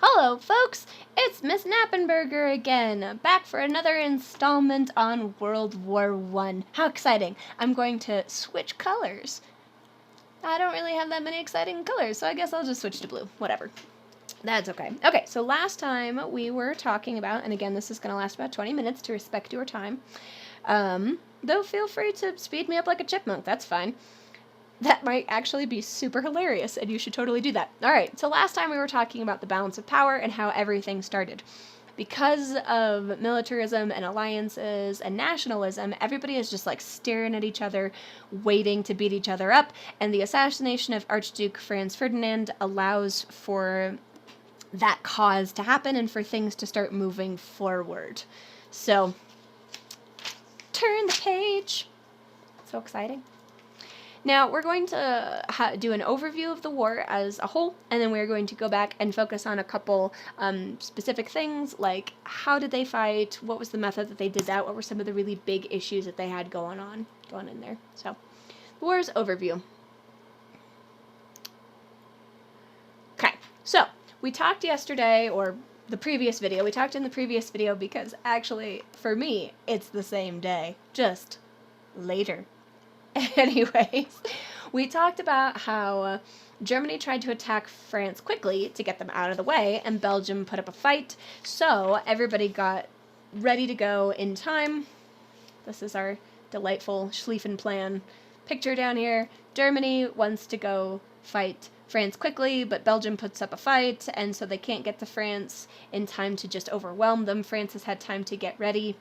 Hello, folks! It's Miss Knappenberger again, back for another installment on World War I. How exciting! I'm going to switch colors. I don't really have that many exciting colors, so I guess I'll just switch to blue. Whatever. That's okay. Okay, so last time we were talking about, and again, this is going to last about 20 minutes to respect your time, though feel free to speed me up like a chipmunk, that's fine. That might actually be super hilarious, and you should totally do that. Alright, so last time we were talking about the balance of power and how everything started. Because of militarism and alliances and nationalism, everybody is just like staring at each other, waiting to beat each other up, and the assassination of Archduke Franz Ferdinand allows for that cause to happen and for things to start moving forward. So, turn the page. So exciting. Now, we're going to do an overview of the war as a whole, and then we're going to go back and focus on a couple specific things, like how did they fight, what was the method that they did that, what were some of the really big issues that they had going in there. So, the war's overview. Okay, so, we talked yesterday, or the previous video, we talked in the previous video because actually, for me, it's the same day, just later. Anyways, we talked about how Germany tried to attack France quickly to get them out of the way, and Belgium put up a fight, so everybody got ready to go in time. This is our delightful Schlieffen plan picture down here. Germany wants to go fight France quickly, but Belgium puts up a fight, and so they can't get to France in time to just overwhelm them. France has had time to get ready.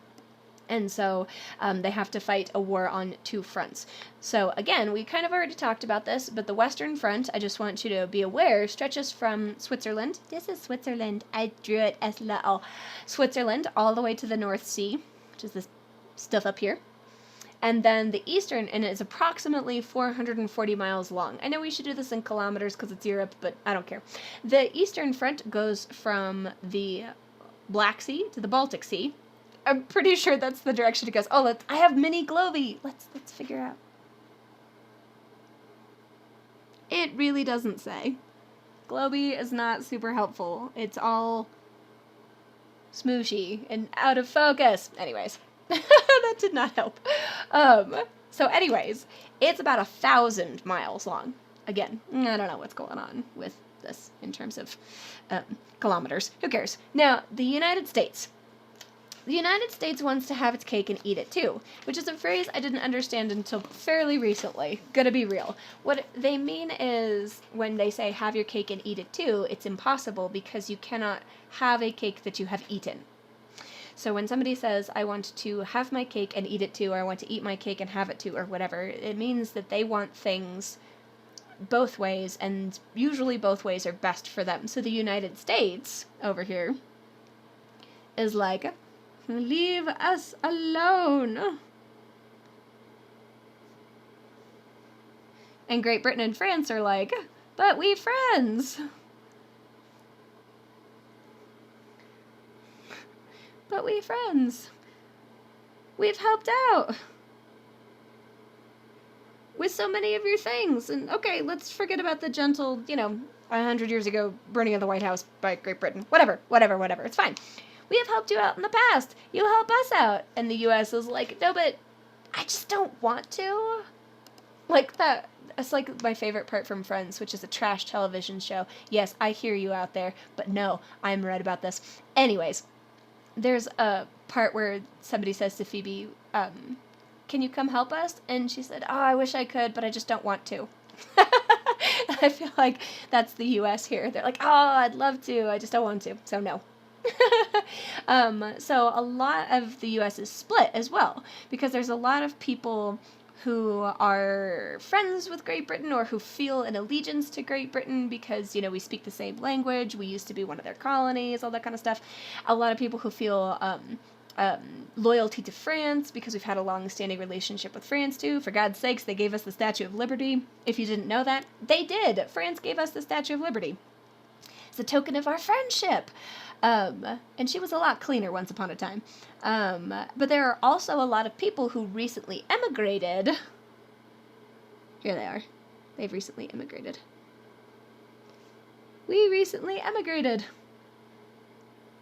And so they have to fight a war on two fronts. So again, we kind of already talked about this, but the Western Front, I just want you to be aware, stretches from Switzerland. This is Switzerland. I drew it as little. Switzerland all the way to the North Sea, which is this stuff up here. And then the eastern, and it's approximately 440 miles long. I know we should do this in kilometers because it's Europe, but I don't care. The Eastern Front goes from the Black Sea to the Baltic Sea. I'm pretty sure that's the direction it goes. Oh, I have mini Globey. Let's figure out. It really doesn't say. Globey is not super helpful. It's all smooshy and out of focus. Anyways, that did not help. So anyways, it's about 1,000 miles long. Again, I don't know what's going on with this in terms of kilometers. Who cares? Now, the United States. The United States wants to have its cake and eat it too, which is a phrase I didn't understand until fairly recently. Gonna be real. What they mean is when they say have your cake and eat it too, it's impossible because you cannot have a cake that you have eaten. So when somebody says, I want to have my cake and eat it too, or I want to eat my cake and have it too, or whatever, it means that they want things both ways, and usually both ways are best for them. So the United States, over here, is like, leave us alone. And Great Britain and France are like, but we friends. But we friends. We've helped out with so many of your things. And okay, let's forget about the gentle, 100 years ago burning of the White House by Great Britain. Whatever. It's fine. We have helped you out in the past. You help us out. And the U.S. is like, no, but I just don't want to. Like that. It's like my favorite part from Friends, which is a trash television show. Yes, I hear you out there, but no, I'm right about this. Anyways, there's a part where somebody says to Phoebe, can you come help us? And she said, oh, I wish I could, but I just don't want to. I feel like that's the U.S. here. They're like, oh, I'd love to, I just don't want to, so no. So a lot of the U.S. is split as well, because there's a lot of people who are friends with Great Britain or who feel an allegiance to Great Britain because, we speak the same language, we used to be one of their colonies, all that kind of stuff. A lot of people who feel loyalty to France because we've had a long-standing relationship with France too. For God's sakes, they gave us the Statue of Liberty. If you didn't know that, they did. France gave us the Statue of Liberty. It's a token of our friendship. And she was a lot cleaner once upon a time. But there are also a lot of people who recently emigrated. Here they are. They've recently immigrated. We recently emigrated.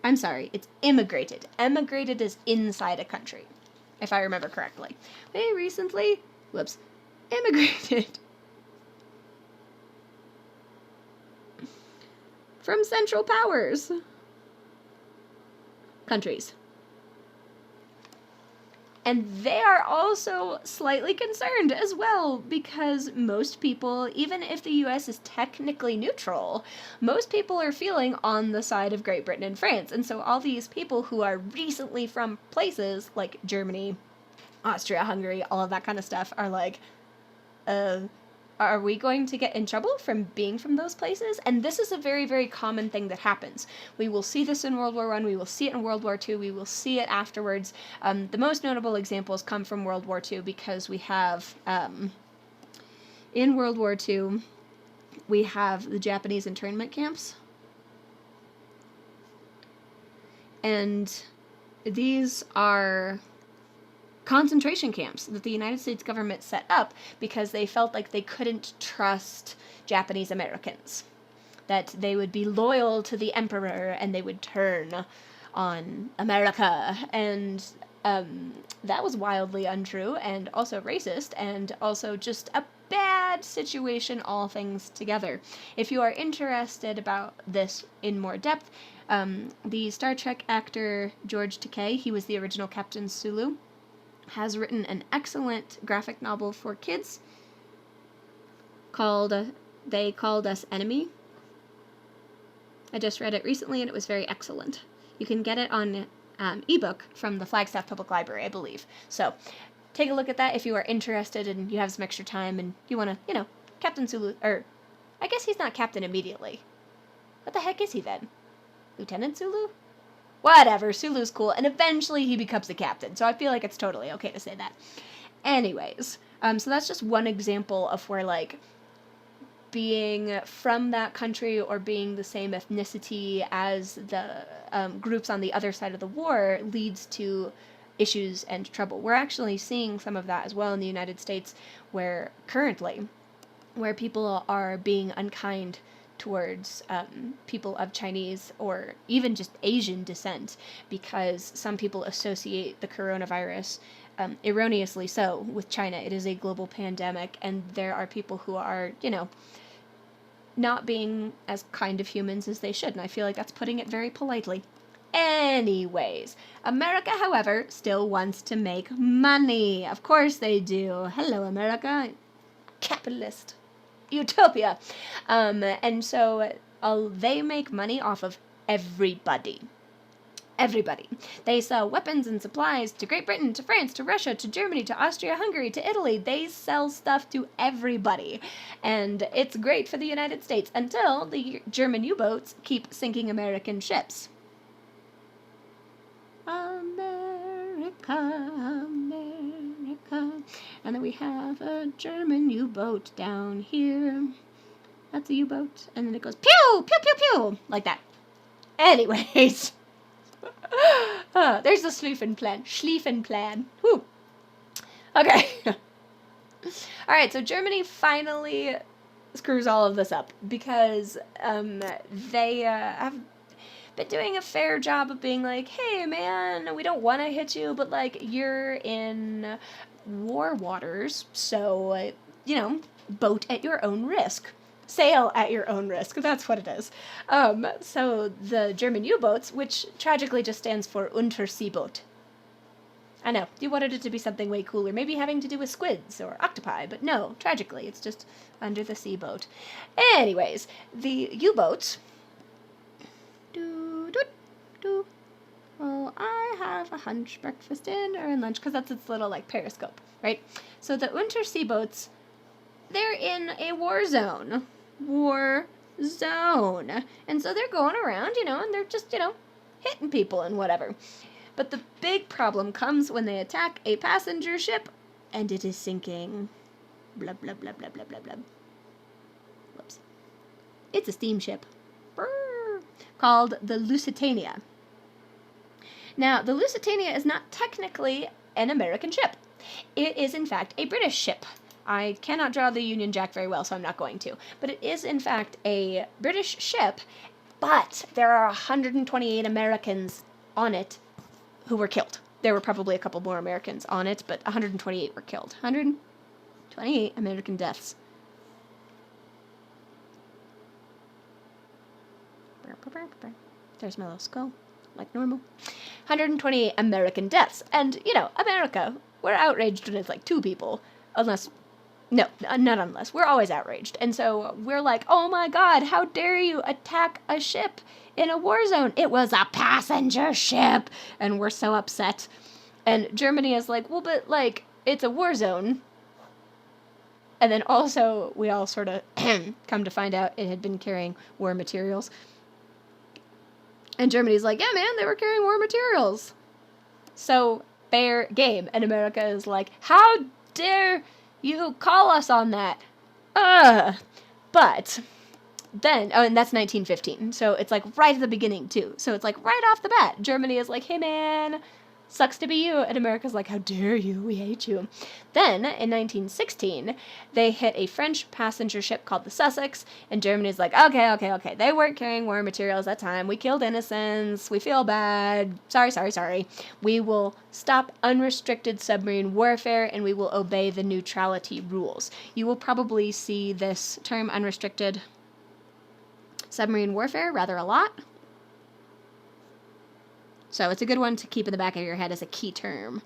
I'm sorry, it's immigrated. Emigrated is inside a country, if I remember correctly. They recently, immigrated from Central Powers countries. And they are also slightly concerned as well, because most people, even if the US is technically neutral, most people are feeling on the side of Great Britain and France. And so all these people who are recently from places like Germany, Austria, Hungary, all of that kind of stuff are like, are we going to get in trouble from being from those places? And this is a very, very common thing that happens. We will see this in World War I, we will see it in World War II, we will see it afterwards. The most notable examples come from World War II, because we have, in World War II, we have the Japanese internment camps. And these are concentration camps that the United States government set up because they felt like they couldn't trust Japanese Americans, that they would be loyal to the emperor and they would turn on America. And that was wildly untrue and also racist and also just a bad situation, all things together. If you are interested about this in more depth, the Star Trek actor George Takei, he was the original Captain Sulu, has written an excellent graphic novel for kids called They Called Us Enemy. I just read it recently and it was very excellent. You can get it on ebook from the Flagstaff Public Library, I believe. So take a look at that if you are interested and you have some extra time and you want to, Captain Sulu, or I guess he's not captain immediately. What the heck is he then? Lieutenant Sulu? Whatever, Sulu's cool, and eventually he becomes the captain, so I feel like it's totally okay to say that. Anyways, so that's just one example of where, like, being from that country or being the same ethnicity as the groups on the other side of the war leads to issues and trouble. We're actually seeing some of that as well in the United States, where people are being unkind towards people of Chinese or even just Asian descent, because some people associate the coronavirus, erroneously so, with China. It is a global pandemic, and there are people who are, not being as kind of humans as they should, and I feel like that's putting it very politely. Anyways, America, however, still wants to make money. Of course they do. Hello, America. Capitalist utopia. And so they make money off of everybody. Everybody. They sell weapons and supplies to Great Britain, to France, to Russia, to Germany, to Austria, Hungary, to Italy. They sell stuff to everybody. And it's great for the United States until the German U-boats keep sinking American ships. America, America. And then we have a German U-boat down here. That's a U-boat. And then it goes pew, pew, pew, pew, like that. Anyways. There's the Schlieffen plan. Whew. Okay. Alright, so Germany finally screws all of this up because they have been doing a fair job of being like, hey man, we don't want to hit you, but like, you're in war waters, so, boat at your own risk. Sail at your own risk. That's what it is. So the German U-boats, which tragically just stands for Unterseeboot. I know, you wanted it to be something way cooler, maybe having to do with squids or octopi, but no, tragically, it's just under the sea boat. Anyways, the U-boats. Well, I have a hunch, breakfast, dinner, and lunch, because that's its little, like, periscope, right? So the Untersea boats, they're in a war zone. And so they're going around, and they're just, hitting people and whatever. But the big problem comes when they attack a passenger ship, and it is sinking. Blah, blah, blah, blah, blah, blah, blah. Whoops. It's a steamship. Brrr. Called the Lusitania. Now, the Lusitania is not technically an American ship. It is, in fact, a British ship. I cannot draw the Union Jack very well, so I'm not going to. But it is, in fact, a British ship, But there are 128 Americans on it who were killed. There were probably a couple more Americans on it, but 128 were killed. 128 American deaths. There's my little skull, like normal. 128 American deaths. And, you know, America, we're outraged when it's like 2 people. Unless, no, not unless. We're always outraged. And so we're like, oh my God, how dare you attack a ship in a war zone? It was a passenger ship. And we're so upset. And Germany is like, well, but, like, it's a war zone. And then also, we all sort of come to find out it had been carrying war materials. And Germany's like, yeah, man, they were carrying war materials. So, fair game. And America is like, how dare you call us on that? But then, oh, and that's 1915. So it's like right at the beginning, too. So it's like right off the bat, Germany is like, hey, man, sucks to be you. And America's like, how dare you? We hate you. Then, in 1916, they hit a French passenger ship called the Sussex, and Germany's like, okay. They weren't carrying war materials that time. We killed innocents. We feel bad. Sorry. We will stop unrestricted submarine warfare, and we will obey the neutrality rules. You will probably see this term, unrestricted submarine warfare, rather a lot. So it's a good one to keep in the back of your head as a key term.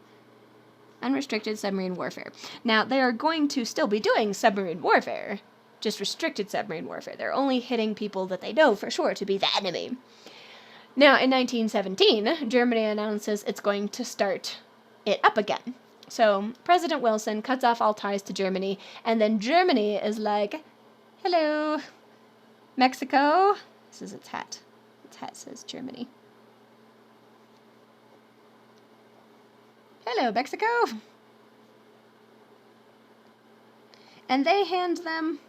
Unrestricted submarine warfare. Now, they are going to still be doing submarine warfare, just restricted submarine warfare. They're only hitting people that they know for sure to be the enemy. Now, in 1917, Germany announces it's going to start it up again. So, President Wilson cuts off all ties to Germany, and then Germany is like, hello, Mexico. This is its hat. Its hat says Germany. Hello, Mexico. And they hand them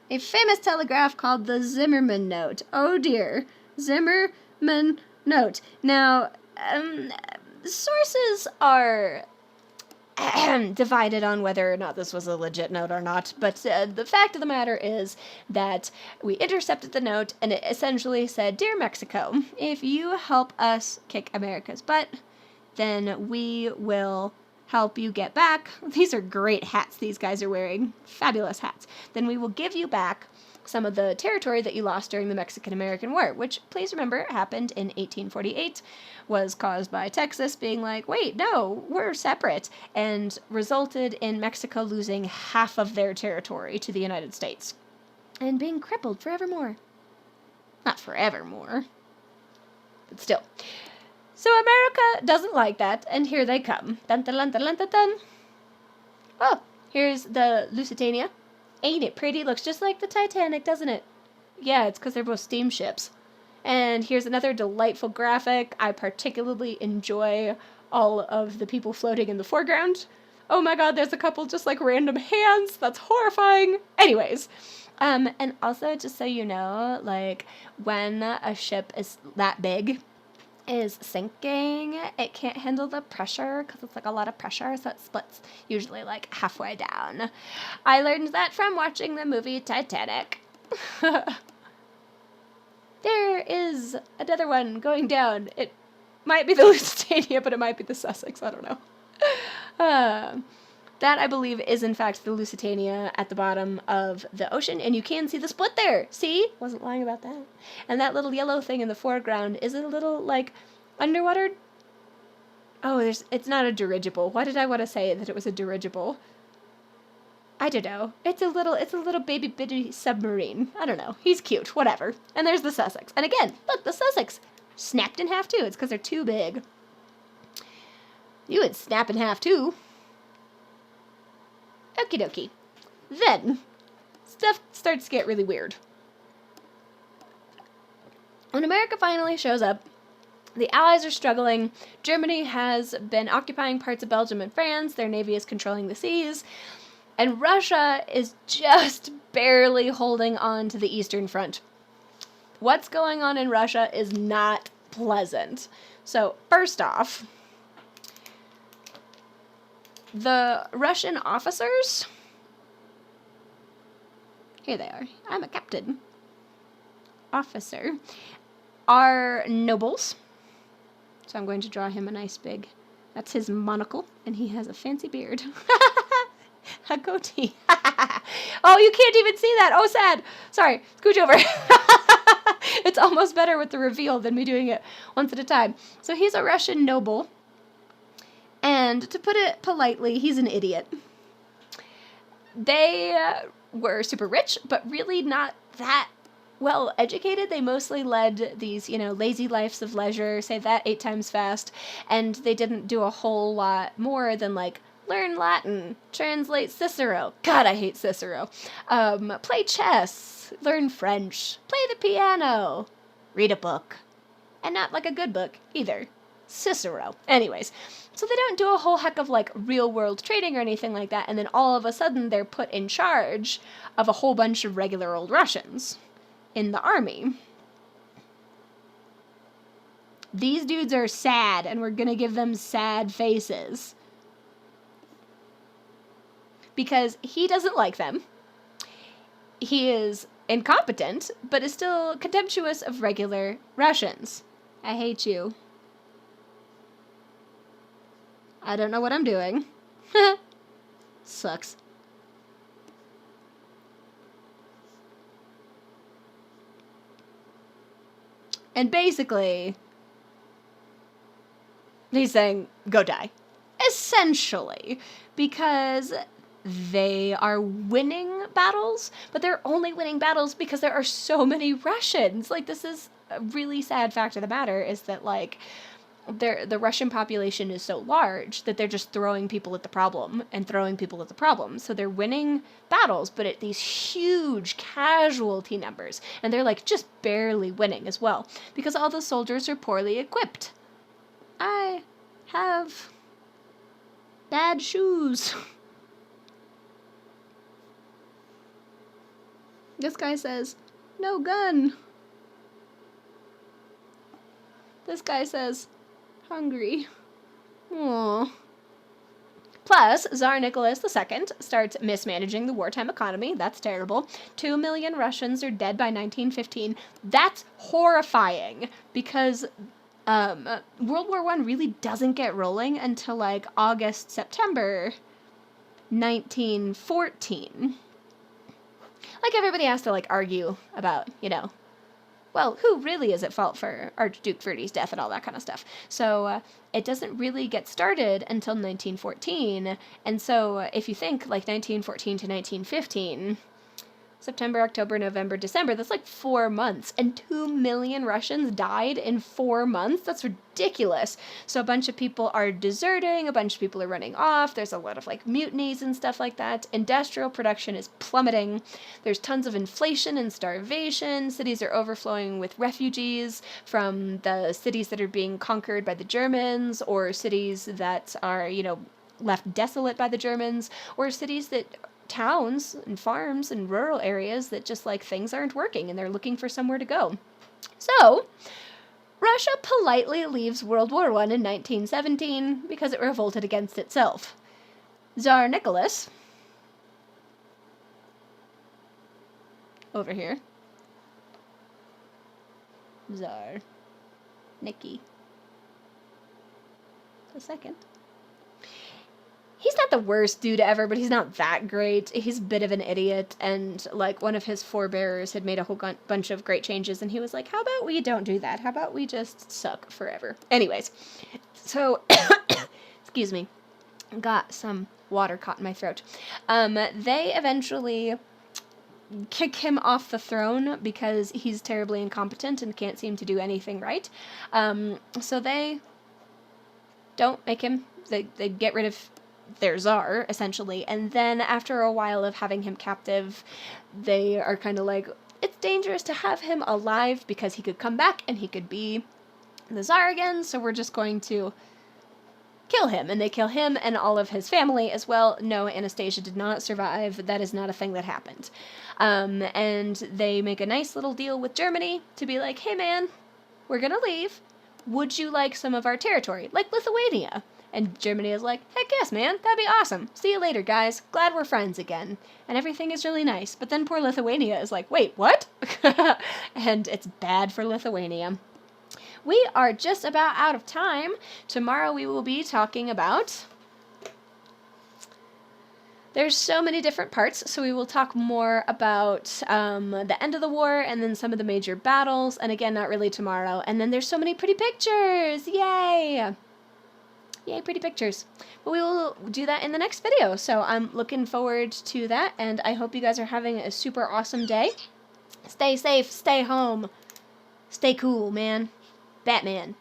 a famous telegraph called the Zimmermann Note. Oh dear. Zimmermann Note. Now, sources are divided on whether or not this was a legit note or not, but the fact of the matter is that we intercepted the note, and it essentially said, Dear Mexico, if you help us kick America's butt, then we will help you get back. These are great hats these guys are wearing. Fabulous hats. Then we will give you back some of the territory that you lost during the Mexican-American War, which, please remember, happened in 1848, was caused by Texas being like, wait, no, we're separate, and resulted in Mexico losing half of their territory to the United States and being crippled forevermore. Not forevermore, but still. So America doesn't like that, and here they come. Dun dun dun dun dun dun. Oh, here's the Lusitania. Ain't it pretty? Looks just like the Titanic, doesn't it? Yeah, it's because they're both steamships. And here's another delightful graphic. I particularly enjoy all of the people floating in the foreground. Oh my god, there's a couple just like random hands. That's horrifying. Anyways. And also, just so you know, like, when a ship is that big, is sinking, it can't handle the pressure because it's like a lot of pressure, so it splits usually like halfway down. I learned that from watching the movie Titanic. There is another one going down. It might be the Lusitania, but it might be the Sussex. I don't know. That, I believe, is in fact the Lusitania at the bottom of the ocean, and you can see the split there. See? Wasn't lying about that. And that little yellow thing in the foreground is a little, like, underwater... Oh, it's not a dirigible. Why did I want to say that it was a dirigible? I don't know. It's a little baby bitty submarine. I don't know. He's cute. Whatever. And there's the Sussex. And again, look, the Sussex snapped in half, too. It's because they're too big. You would snap in half, too. Okie dokie. Then, stuff starts to get really weird. When America finally shows up, the Allies are struggling. Germany has been occupying parts of Belgium and France. Their navy is controlling the seas. And Russia is just barely holding on to the Eastern Front. What's going on in Russia is not pleasant. So, first off, the Russian officers, here they are, I'm a captain, officer, are nobles. So I'm going to draw him a nice big, that's his monocle, and he has a fancy beard. A goatee. Oh, you can't even see that. Oh, sad. Sorry. Scooch over. It's almost better with the reveal than me doing it once at a time. So he's a Russian noble. And to put it politely, he's an idiot. They were super rich, but really not that well educated. They mostly led these, lazy lives of leisure, say that 8 times fast, and they didn't do a whole lot more than, learn Latin, translate Cicero. God, I hate Cicero. Play chess, learn French, play the piano, read a book. And not a good book, either. Cicero. Anyways, so they don't do a whole heck of, real-world trading or anything like that, and then all of a sudden they're put in charge of a whole bunch of regular old Russians in the army. These dudes are sad, and we're gonna give them sad faces. Because he doesn't like them. He is incompetent, but is still contemptuous of regular Russians. I hate you. I don't know what I'm doing. Sucks. And basically, he's saying, go die. Essentially. Because they are winning battles, but they're only winning battles because there are so many Russians. This is a really sad fact of the matter, is that, the Russian population is so large that they're just throwing people at the problem and throwing people at the problem. So they're winning battles, but at these huge casualty numbers. And they're, just barely winning as well, because all the soldiers are poorly equipped. I have bad shoes. This guy says, no gun. This guy says, hungry. Aww. Plus, Tsar Nicholas II starts mismanaging the wartime economy. That's terrible. 2 million Russians are dead by 1915. That's horrifying, because World War I really doesn't get rolling until, August, September 1914. Everybody has to, argue about, well, who really is at fault for Archduke Ferdy's death and all that kind of stuff. So it doesn't really get started until 1914. And so if you think, 1914 to 1915, September, October, November, December, that's 4 months. And 2 million Russians died in 4 months? That's ridiculous. So a bunch of people are deserting, a bunch of people are running off, there's a lot of mutinies and stuff like that. Industrial production is plummeting. There's tons of inflation and starvation. Cities are overflowing with refugees from the cities that are being conquered by the Germans, or cities that are, left desolate by the Germans, or cities towns and farms and rural areas that just things aren't working and they're looking for somewhere to go. So, Russia politely leaves World War I in 1917 because it revolted against itself. Tsar Nicholas, over here, Tsar Nicky II. He's not the worst dude ever, but he's not that great. He's a bit of an idiot, and, one of his forebearers had made a whole bunch of great changes, and he was like, how about we don't do that? How about we just suck forever? Anyways, so, excuse me, got some water caught in my throat. They eventually kick him off the throne because he's terribly incompetent and can't seem to do anything right. So they don't make him, they get rid of their czar, essentially, and then after a while of having him captive, they are kind of it's dangerous to have him alive because he could come back and he could be the czar again, so we're just going to kill him, and they kill him and all of his family as well. No, Anastasia did not survive. That is not a thing that happened. And they make a nice little deal with Germany to be like, hey man, we're gonna leave. Would you like some of our territory? Like Lithuania. And Germany is like, heck yes, man, that'd be awesome. See you later, guys. Glad we're friends again. And everything is really nice. But then poor Lithuania is like, wait, what? And it's bad for Lithuania. We are just about out of time. Tomorrow we will be talking about... There's so many different parts, so we will talk more about the end of the war and then some of the major battles, and again, not really tomorrow. And then there's so many pretty pictures! Yay! Yay, pretty pictures. But we will do that in the next video, so I'm looking forward to that, and I hope you guys are having a super awesome day. Stay safe, stay home, stay cool, man. Batman.